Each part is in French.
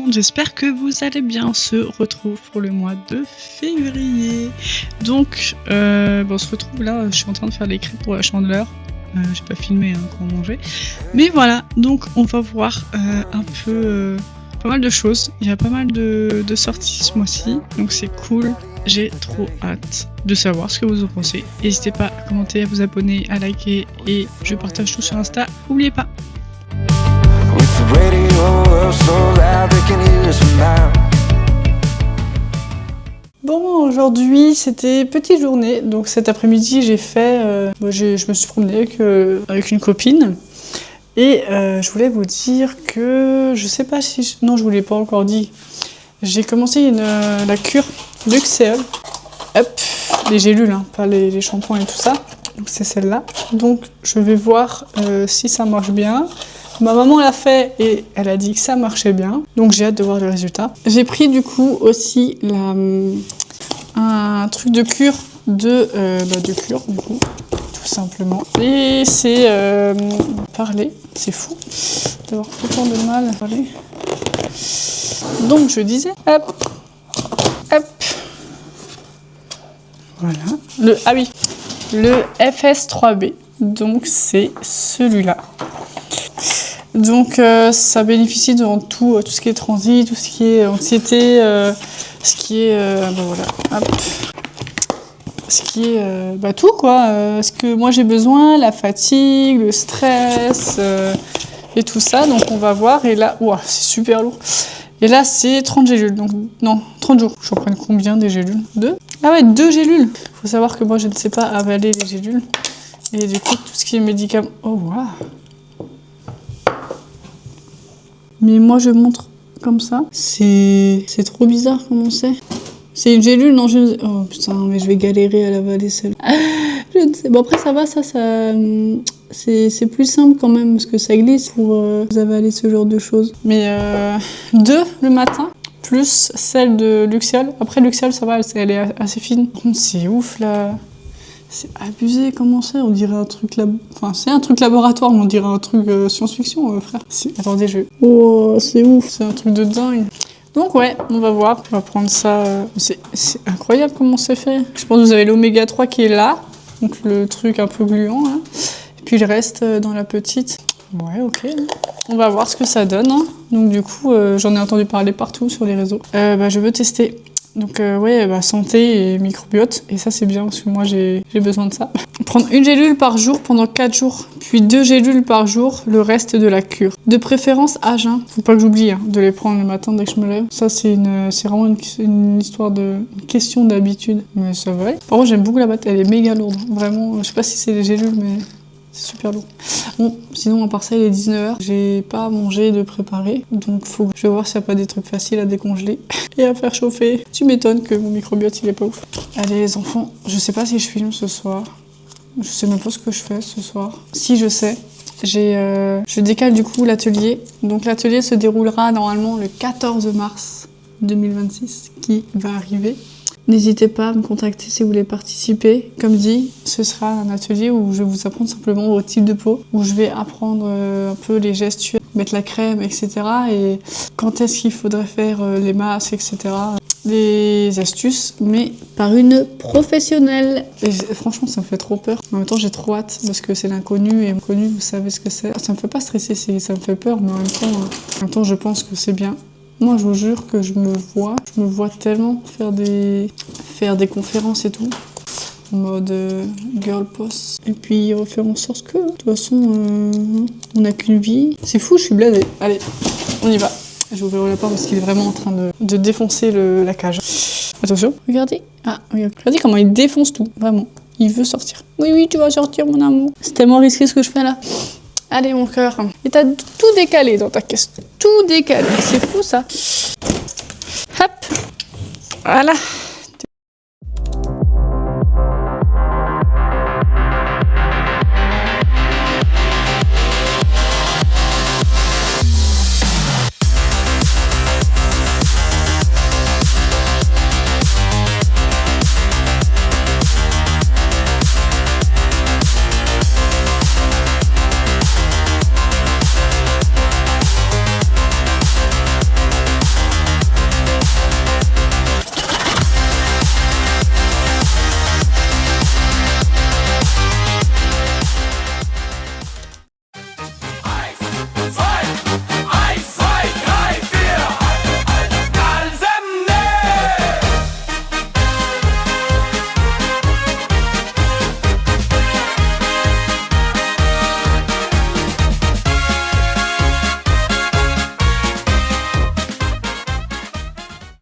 J'espère que vous allez bien. On se retrouve pour le mois de février. Donc, on se retrouve là. Je suis en train de faire les crêpes pour la Chandeleur. J'ai pas filmé quand on mangeait. Mais voilà, donc on va voir un peu pas mal de choses. Il y a pas mal de sorties ce mois-ci. Donc c'est cool. J'ai trop hâte de savoir ce que vous en pensez. N'hésitez pas à commenter, à vous abonner, à liker. Et je partage tout sur Insta. N'oubliez pas. Bon, aujourd'hui c'était petite journée, donc cet après-midi j'ai fait, je me suis promenée avec une copine et je voulais vous dire que, je sais pas si, non je vous l'ai pas encore dit, j'ai commencé la cure Luxéol, hop, les gélules, hein, pas les shampoings et tout ça, donc c'est celle-là, donc je vais voir si ça marche bien. Ma maman l'a fait et elle a dit que ça marchait bien, donc j'ai hâte de voir le résultat. J'ai pris du coup aussi un truc de cure de cure du coup, tout simplement. Et c'est parler, c'est fou d'avoir autant de mal à parler. Donc je disais, hop, hop, voilà. Le FS3B, donc c'est celui-là. Donc ça bénéficie dans tout ce qui est transit, tout ce qui est anxiété, ce qui est voilà, hop, ce qui est tout quoi, ce que moi j'ai besoin, la fatigue, le stress et tout ça. Donc on va voir. Et là, ouah, c'est super lourd. Et là c'est 30 gélules, donc non, 30 jours. Je vais en prendre combien des gélules? 2? Ah ouais, 2 gélules. Faut savoir que moi je ne sais pas avaler les gélules. Et du coup tout ce qui est médicaments. Oh waouh. Mais moi je montre comme ça. C'est trop bizarre comment c'est. C'est une gélule, non je... Oh putain, mais je vais galérer à l'avaler celle-là. Je ne sais. Bon après ça va, ça c'est plus simple quand même parce que ça glisse pour avaler ce genre de choses. Mais 2 le matin, plus celle de Luxéol. Après Luxéol ça va, elle est assez fine. Par contre c'est ouf là. C'est abusé, comment c'est? On dirait un truc Enfin, c'est un truc laboratoire, mais on dirait un truc science-fiction, frère. Attendez, oh, c'est ouf, c'est un truc de dingue. Donc ouais, on va voir, on va prendre ça. C'est incroyable comment c'est fait. Je pense que vous avez l'oméga 3 qui est là, donc le truc un peu gluant, hein. Et puis le reste dans la petite. Ouais, ok. On va voir ce que ça donne, hein. Donc du coup, j'en ai entendu parler partout sur les réseaux. Je veux tester. Donc santé et microbiote, et ça c'est bien parce que moi j'ai besoin de ça. Prendre une gélule par jour pendant 4 jours, puis 2 gélules par jour le reste de la cure. De préférence à jeun, faut pas que j'oublie de les prendre le matin dès que je me lève. Ça c'est vraiment une histoire une question d'habitude, mais ça va. Par contre j'aime beaucoup la batte, elle est méga lourde, vraiment, je sais pas si c'est les gélules mais... c'est super lourd. Bon, sinon à part ça, il est 19h. J'ai pas mangé de préparer, donc faut que je vais voir s'il n'y a pas des trucs faciles à décongeler et à faire chauffer. Tu m'étonnes que mon microbiote il est pas ouf. Allez les enfants, je sais pas si je filme ce soir. Je sais même pas ce que je fais ce soir. Si je sais, je décale du coup l'atelier. Donc l'atelier se déroulera normalement le 14 mars 2026 qui va arriver. N'hésitez pas à me contacter si vous voulez participer. Comme dit, ce sera un atelier où je vais vous apprendre simplement votre type de peau, où je vais apprendre un peu les gestuels, mettre la crème, etc. Et quand est-ce qu'il faudrait faire les masques, etc. Des astuces, mais par une professionnelle. Et franchement, ça me fait trop peur. En même temps, j'ai trop hâte parce que c'est l'inconnu et l'inconnu, vous savez ce que c'est. Ça me fait pas stresser, ça me fait peur, mais en même temps, je pense que c'est bien. Moi, je vous jure que je me vois tellement faire des conférences et tout, en mode girl boss. Et puis refaire en sorte que, de toute façon, on n'a qu'une vie. C'est fou, je suis blasée. Allez, on y va. Je vais ouvrir la porte parce qu'il est vraiment en train de défoncer la cage. Attention, regardez. Ah, regardez comment il défonce tout, vraiment. Il veut sortir. Oui, tu vas sortir, mon amour. C'est tellement risqué ce que je fais là. Allez, mon cœur. Et t'as tout décalé dans ta caisse. Tout décalé. C'est fou, ça. Hop. Voilà.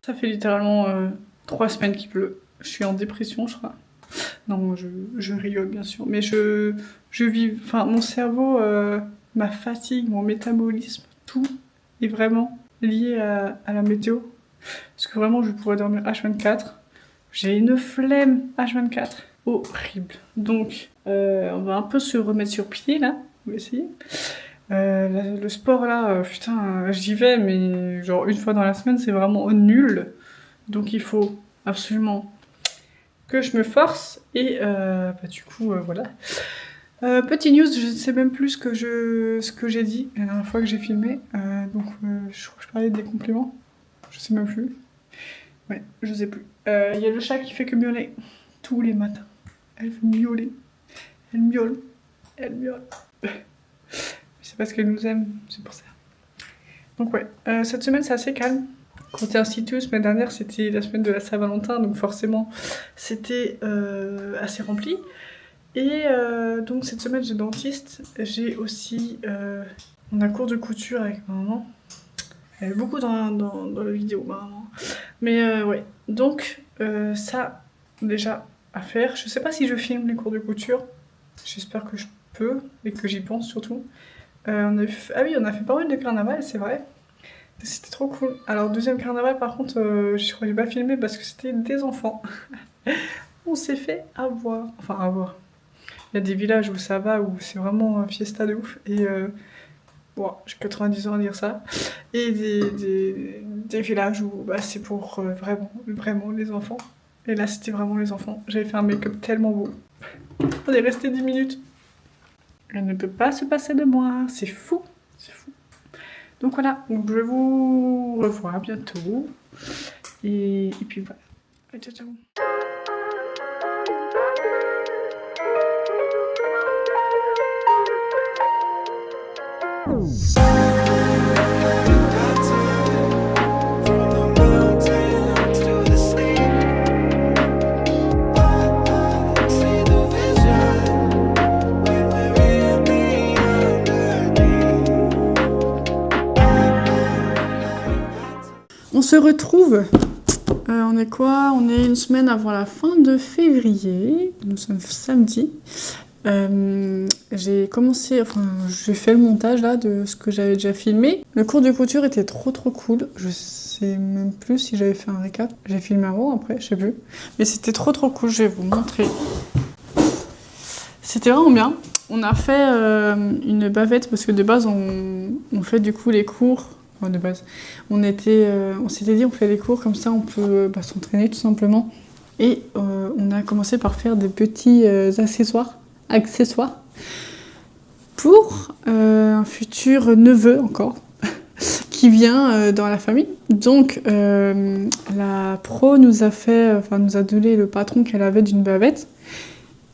Ça fait littéralement 3 semaines qu'il pleut. Je suis en dépression, je crois. Non, je rigole bien sûr. Mais je vis... Enfin, mon cerveau, ma fatigue, mon métabolisme, tout est vraiment lié à la météo. Parce que vraiment, je pourrais dormir H24. J'ai une flemme H24. Horrible. Donc, on va un peu se remettre sur pied, là. On va essayer. Le sport, là, putain, j'y vais, mais genre une fois dans la semaine, c'est vraiment nul. Donc, il faut absolument que je me force. Et du coup, voilà. Petit news, je ne sais même plus ce que j'ai dit la dernière fois que j'ai filmé. Donc, je crois que je parlais des compliments. Je sais même plus. Ouais, je sais plus. Il y a le chat qui fait que miauler tous les matins. Elle veut miauler. Elle miaule. Elle miaule. C'est parce qu'elle nous aime, c'est pour ça. Donc ouais, cette semaine c'est assez calme. Côté institut, semaine dernière c'était la semaine de la Saint-Valentin, donc forcément c'était assez rempli. Et donc cette semaine j'ai dentiste, j'ai aussi... on a cours de couture avec ma maman. Elle est beaucoup dans la vidéo, ma maman. Mais ouais, donc ça déjà à faire. Je sais pas si je filme les cours de couture, j'espère que je peux et que j'y pense surtout. Ah oui, on a fait pas mal de carnaval, c'est vrai. C'était trop cool. Alors, deuxième carnaval, par contre, je crois que j'ai pas filmé parce que c'était des enfants. On s'est fait avoir. Enfin, avoir. Il y a des villages où ça va, où c'est vraiment fiesta de ouf. Et bon, j'ai 90 ans à dire ça. Et des villages où bah, c'est pour vraiment les enfants. Et là, c'était vraiment les enfants. J'avais fait un make-up tellement beau. On est resté 10 minutes. Elle ne peut pas se passer de moi, c'est fou, c'est fou. Donc voilà, donc je vous revois bientôt. Et puis voilà. Ciao, ciao. On se retrouve. On est quoi? On est une semaine avant la fin de février. Nous sommes samedi. J'ai fait le montage là de ce que j'avais déjà filmé. Le cours de couture était trop cool. Je sais même plus si j'avais fait un récap. J'ai filmé avant, après, je sais plus. Mais c'était trop cool. Je vais vous montrer. C'était vraiment bien. On a fait une bavette parce que de base on fait du coup les cours. De base. On s'était dit on fait les cours comme ça on peut s'entraîner tout simplement. Et on a commencé par faire des petits accessoires pour un futur neveu encore qui vient dans la famille. Donc la pro nous a donné le patron qu'elle avait d'une bavette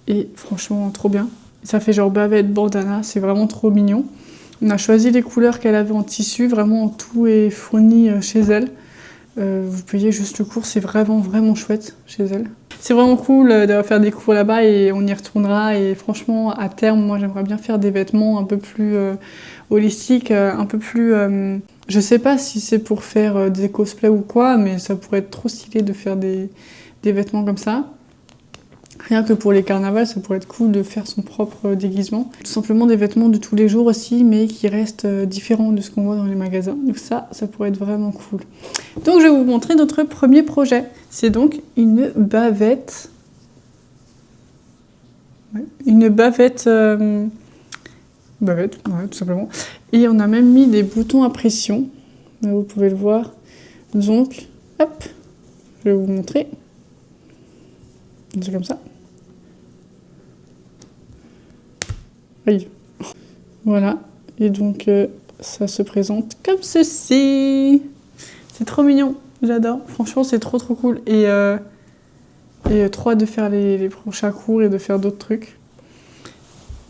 et franchement trop bien. Ça fait genre bavette bandana, c'est vraiment trop mignon. On a choisi les couleurs qu'elle avait en tissu, vraiment tout est fourni chez elle. Vous payez juste le cours, c'est vraiment chouette chez elle. C'est vraiment cool de faire des cours là-bas et on y retournera. Et franchement, à terme, moi j'aimerais bien faire des vêtements un peu plus holistiques, un peu plus... je sais pas si c'est pour faire des cosplays ou quoi, mais ça pourrait être trop stylé de faire des vêtements comme ça. Rien que pour les carnavals, ça pourrait être cool de faire son propre déguisement. Tout simplement des vêtements de tous les jours aussi, mais qui restent différents de ce qu'on voit dans les magasins. Donc ça pourrait être vraiment cool. Donc je vais vous montrer notre premier projet. C'est donc une bavette. Ouais, une bavette... Bavette, ouais, tout simplement. Et on a même mis des boutons à pression. Là, vous pouvez le voir. Donc, hop, je vais vous montrer. C'est comme ça. Oui. Voilà. Et donc, ça se présente comme ceci. C'est trop mignon. J'adore. Franchement, c'est trop cool. Et trop hâte de faire les prochains cours et de faire d'autres trucs.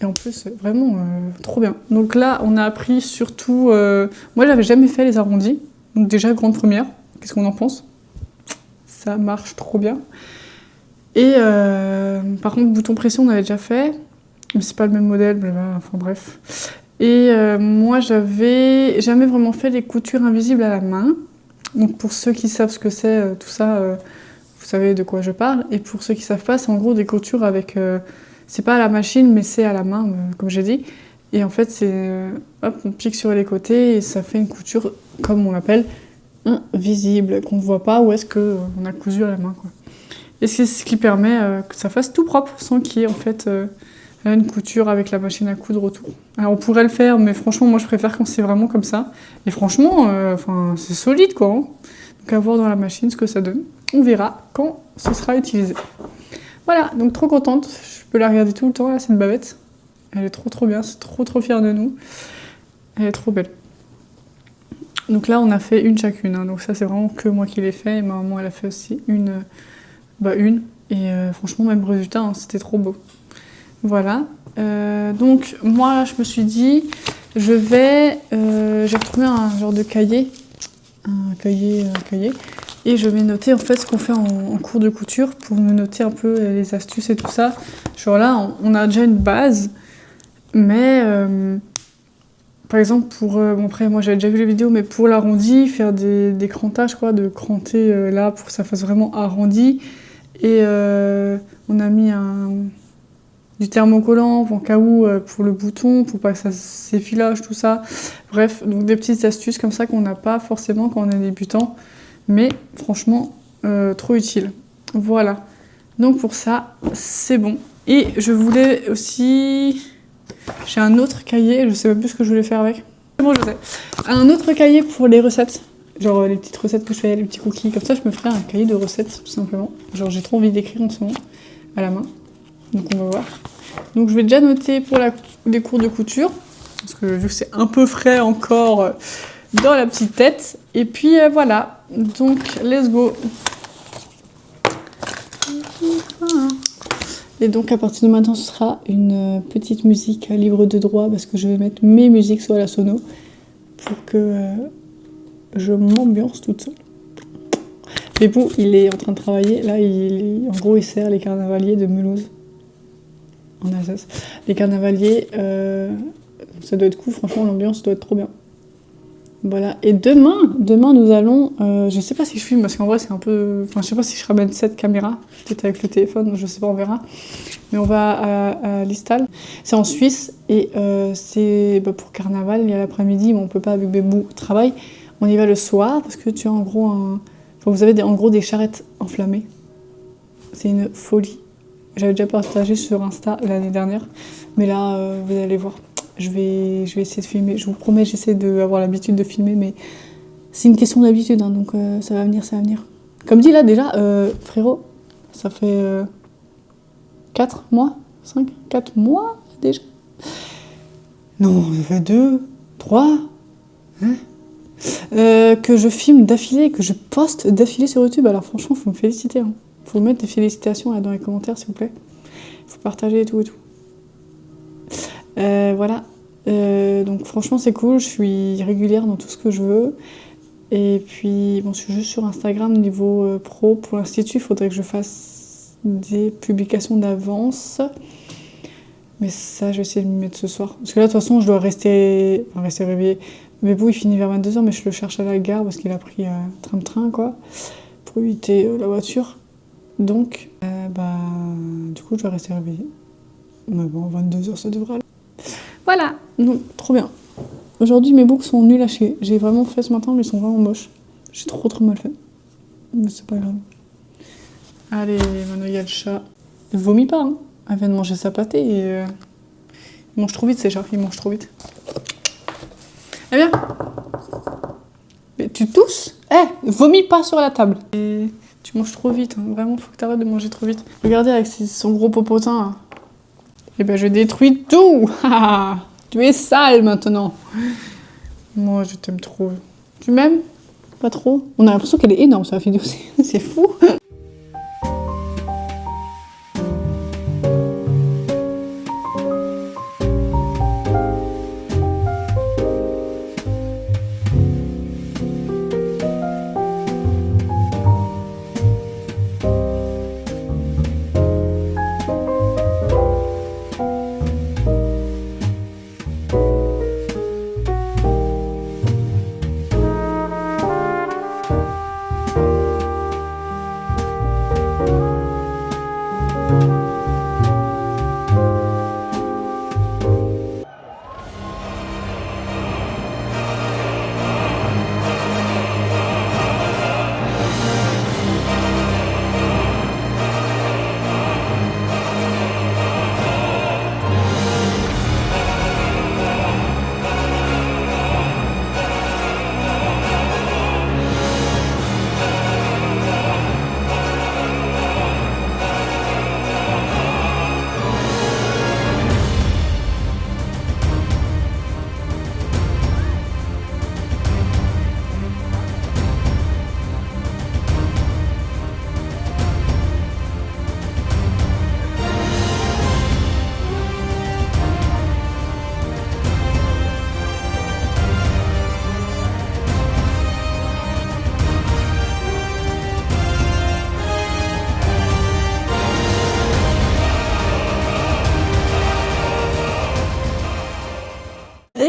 Et en plus, vraiment trop bien. Donc là, on a appris surtout... moi, j'avais jamais fait les arrondis. Donc déjà, grande première. Qu'est-ce qu'on en pense? Ça marche trop bien. Et par contre, bouton pression, on avait déjà fait, mais c'est pas le même modèle, enfin bref. Et moi, j'avais jamais vraiment fait les coutures invisibles à la main. Donc pour ceux qui savent ce que c'est, tout ça, vous savez de quoi je parle. Et pour ceux qui savent pas, c'est en gros des coutures avec... c'est pas à la machine, mais c'est à la main, comme j'ai dit. Et en fait, c'est... hop, on pique sur les côtés et ça fait une couture, comme on l'appelle, invisible, qu'on ne voit pas où est-ce qu'on a cousu à la main, quoi. Et c'est ce qui permet que ça fasse tout propre, sans qu'il y ait en fait une couture avec la machine à coudre autour. Alors on pourrait le faire, mais franchement, moi je préfère quand c'est vraiment comme ça. Et franchement, c'est solide, quoi. Hein. Donc à voir dans la machine ce que ça donne. On verra quand ce sera utilisé. Voilà, donc trop contente. Je peux la regarder tout le temps, là, cette bavette. Elle est trop bien, c'est trop fière de nous. Elle est trop belle. Donc là, on a fait une chacune. Hein. Donc ça, c'est vraiment que moi qui l'ai fait. Et ma maman, elle a fait aussi une. Et franchement, même résultat, hein, c'était trop beau. Voilà. Donc moi, je me suis dit, j'ai retrouvé un genre de cahier. Un cahier. Et je vais noter en fait ce qu'on fait en cours de couture pour me noter un peu les astuces et tout ça. Genre là, on a déjà une base. Mais... par exemple, après, moi j'avais déjà vu les vidéos, mais pour l'arrondi, faire des crantages, quoi, de cranter là pour que ça fasse vraiment arrondi. Et on a mis du thermocollant en cas où pour le bouton, pour pas que ça s'effilage, tout ça. Bref, donc des petites astuces comme ça qu'on n'a pas forcément quand on est débutant. Mais franchement, trop utile. Voilà. Donc pour ça, c'est bon. Et je voulais aussi... J'ai un autre cahier, je sais même plus ce que je voulais faire avec. C'est bon, je sais. Un autre cahier pour les recettes. Genre les petites recettes que je fais, les petits cookies. Comme ça, je me ferai un cahier de recettes, tout simplement. Genre j'ai trop envie d'écrire en ce moment, à la main. Donc on va voir. Donc je vais déjà noter pour les cours de couture. Parce que vu que c'est un peu frais encore dans la petite tête. Et puis voilà. Donc let's go. Et donc à partir de maintenant, ce sera une petite musique libre de droit parce que je vais mettre mes musiques sur la sono pour que je m'ambiance toute seule. Pépou, il est en train de travailler. Là, en gros, il sert les carnavaliers de Mulhouse, en Alsace. Les carnavaliers, ça doit être cool. Franchement, l'ambiance doit être trop bien. Voilà. Et demain, nous allons... je sais pas si je filme, parce qu'en vrai, c'est un peu... Enfin, je sais pas si je ramène cette caméra, peut-être avec le téléphone, je sais pas, on verra. Mais on va à Listal. C'est en Suisse, et c'est pour carnaval, il y a l'après-midi, mais on peut pas avec Bébou travail. On y va le soir, parce que tu as en gros Enfin, vous avez en gros des charrettes enflammées. C'est une folie. J'avais déjà partagé sur Insta l'année dernière, mais là, vous allez voir. Je vais essayer de filmer. Je vous promets, j'essaie d'avoir l'habitude de filmer, mais c'est une question d'habitude, hein, donc ça va venir. Comme dit là, déjà, frérot, ça fait 4 mois 5 4 mois déjà. Non, ça fait 2, 3, hein, que je filme d'affilée, que je poste d'affilée sur YouTube. Alors franchement, faut me féliciter. Hein. Faut mettre des félicitations là, dans les commentaires, s'il vous plaît. Faut partager et tout. Voilà. Donc franchement c'est cool, je suis régulière dans tout ce que je veux. Et puis bon, je suis juste sur Instagram niveau pro pour l'institut, il faudrait que je fasse des publications d'avance. Mais ça je vais essayer de m'y mettre ce soir. Parce que là de toute façon je dois rester réveillée. Mais bon il finit vers 22h mais je le cherche à la gare parce qu'il a pris tram-train quoi. Pour éviter la voiture. Donc du coup je dois rester réveillée. Mais bon 22h ça devrait aller. Voilà, donc trop bien. Aujourd'hui, mes boucles sont nuls à chier. J'ai vraiment fait ce matin, mais ils sont vraiment moches. J'ai trop mal fait. Mais c'est pas grave. Allez, maintenant il y a le chat. Il vomit pas, hein. Elle vient de manger sa pâtée et... Il mange trop vite, ces chats. Il mange trop vite. Eh bien. Mais tu tousses ? Vomis pas sur la table. Et tu manges trop vite, hein. Vraiment, faut que t'arrêtes de manger trop vite. Regardez avec son gros popotin, là. Eh ben je détruis tout. Tu es sale maintenant. Moi je t'aime trop. Tu m'aimes ? Pas trop ? On a l'impression qu'elle est énorme sur la vidéo, c'est fou.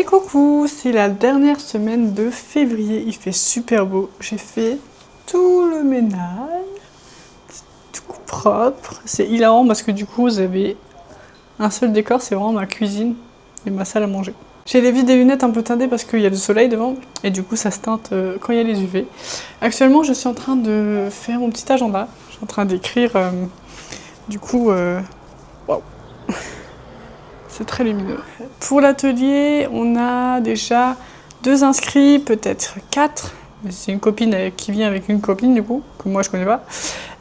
Hey coucou, c'est la dernière semaine de février, il fait super beau. J'ai fait tout le ménage, tout propre. C'est hilarant parce que du coup vous avez un seul décor, c'est vraiment ma cuisine et ma salle à manger. J'ai les vides des lunettes un peu teintées parce qu'il y a du soleil devant et du coup ça se teinte quand il y a les UV. Actuellement je suis en train de faire mon petit agenda, je suis en train d'écrire du coup... Waouh. C'est très lumineux. Pour l'atelier, on a déjà 2 inscrits, peut-être 4. C'est une copine qui vient avec une copine du coup, que moi je connais pas.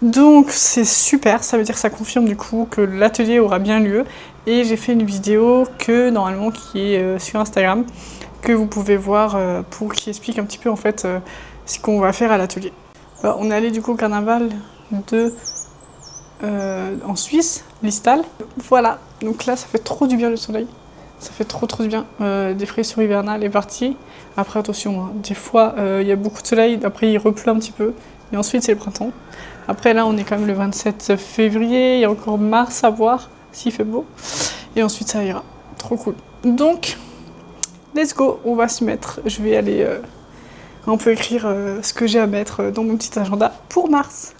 Donc c'est super, ça veut dire que ça confirme du coup que l'atelier aura bien lieu. Et j'ai fait une vidéo que normalement qui est sur Instagram, que vous pouvez voir qui explique un petit peu en fait ce qu'on va faire à l'atelier. On est allé du coup au carnaval en Suisse, Listal. Voilà, donc là ça fait trop du bien le soleil. Ça fait trop du bien. Des frissons hivernales est parti. Après attention, hein, des fois il y a beaucoup de soleil, après il repleut un petit peu. Et ensuite c'est le printemps. Après là on est quand même le 27 février, il y a encore mars à voir s'il fait beau. Et ensuite ça ira. Trop cool. Donc, let's go, on va se mettre. Je vais aller un peu écrire ce que j'ai à mettre dans mon petit agenda pour mars.